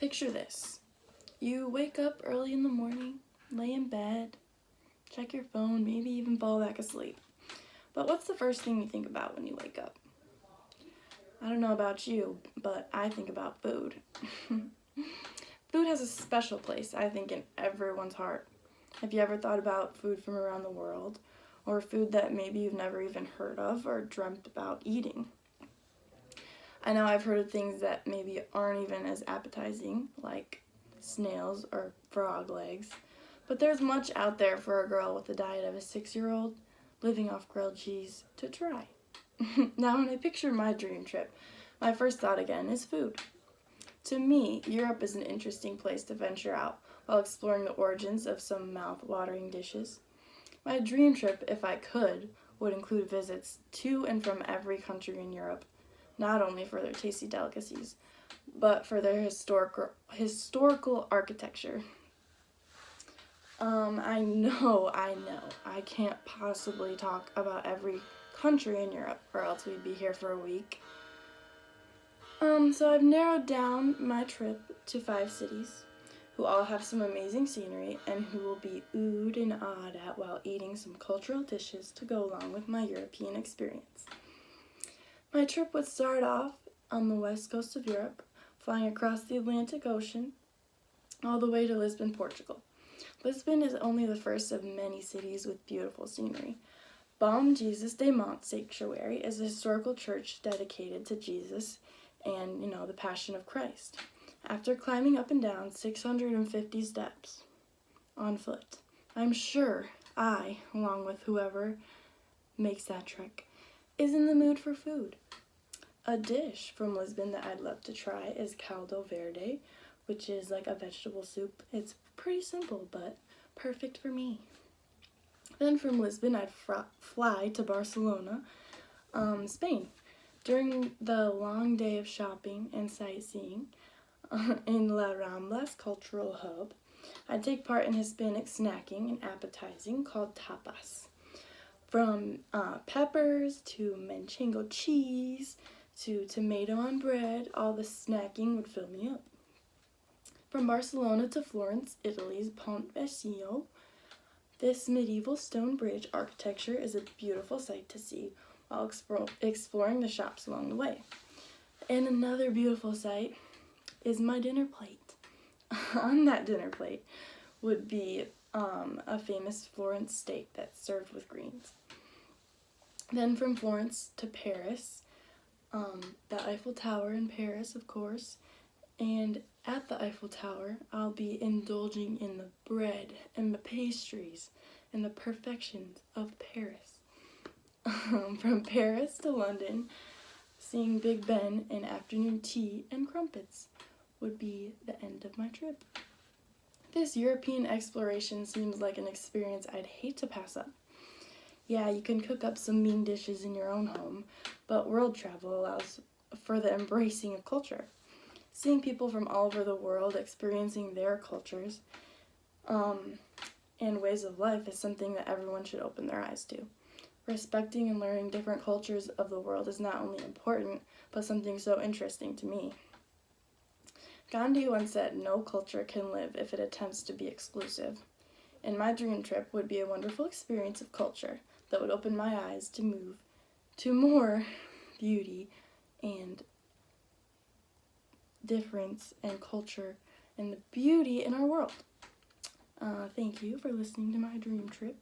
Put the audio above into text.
Picture this. You wake up early in the morning, lay in bed, check your phone, maybe even fall back asleep. But what's the first thing you think about when you wake up? I don't know about you, but I think about food. Food has a special place, I think, in everyone's heart. Have you ever thought about food from around the world, or food that maybe you've never even heard of or dreamt about eating? I know I've heard of things that maybe aren't even as appetizing, like snails or frog legs, but there's much out there for a girl with the diet of a 6-year-old living off grilled cheese to try. Now, when I picture my dream trip, my first thought again is food. To me, Europe is an interesting place to venture out while exploring the origins of some mouth-watering dishes. My dream trip, if I could, would include visits to and from every country in Europe, not only for their tasty delicacies, but for their historical architecture. I can't possibly talk about every country in Europe, or else we'd be here for a week. So I've narrowed down my trip to 5 cities, who all have some amazing scenery, and who will be oohed and awed at while eating some cultural dishes to go along with my European experience. My trip would start off on the west coast of Europe, flying across the Atlantic Ocean, all the way to Lisbon, Portugal. Lisbon is only the first of many cities with beautiful scenery. Bom Jesus de Monte Sanctuary is a historical church dedicated to Jesus and, the Passion of Christ. After climbing up and down 650 steps on foot, I'm sure I, along with whoever makes that trek, is in the mood for food. A dish from Lisbon that I'd love to try is caldo verde, which is like a vegetable soup. It's pretty simple, but perfect for me. Then from Lisbon, I'd fly to Barcelona, Spain. During the long day of shopping and sightseeing in La Ramblas cultural hub, I'd take part in Hispanic snacking and appetizing called tapas. From peppers to manchego cheese to tomato on bread, all the snacking would fill me up. From Barcelona to Florence, Italy's Ponte Vecchio, this medieval stone bridge architecture is a beautiful sight to see while exploring the shops along the way. And another beautiful sight is my dinner plate. On that dinner plate would be a famous Florence steak that's served with greens. Then from Florence to Paris, the Eiffel Tower in Paris, of course, and at the Eiffel Tower, I'll be indulging in the bread and the pastries and the perfections of Paris. From Paris to London, seeing Big Ben and afternoon tea and crumpets would be the end of my trip. This European exploration seems like an experience I'd hate to pass up. Yeah, you can cook up some mean dishes in your own home, but world travel allows for the embracing of culture. Seeing people from all over the world experiencing their cultures and ways of life is something that everyone should open their eyes to. Respecting and learning different cultures of the world is not only important, but something so interesting to me. Gandhi once said, "No culture can live if it attempts to be exclusive." And my dream trip would be a wonderful experience of culture that would open my eyes to move to more beauty and difference and culture and the beauty in our world. Thank you for listening to my dream trip.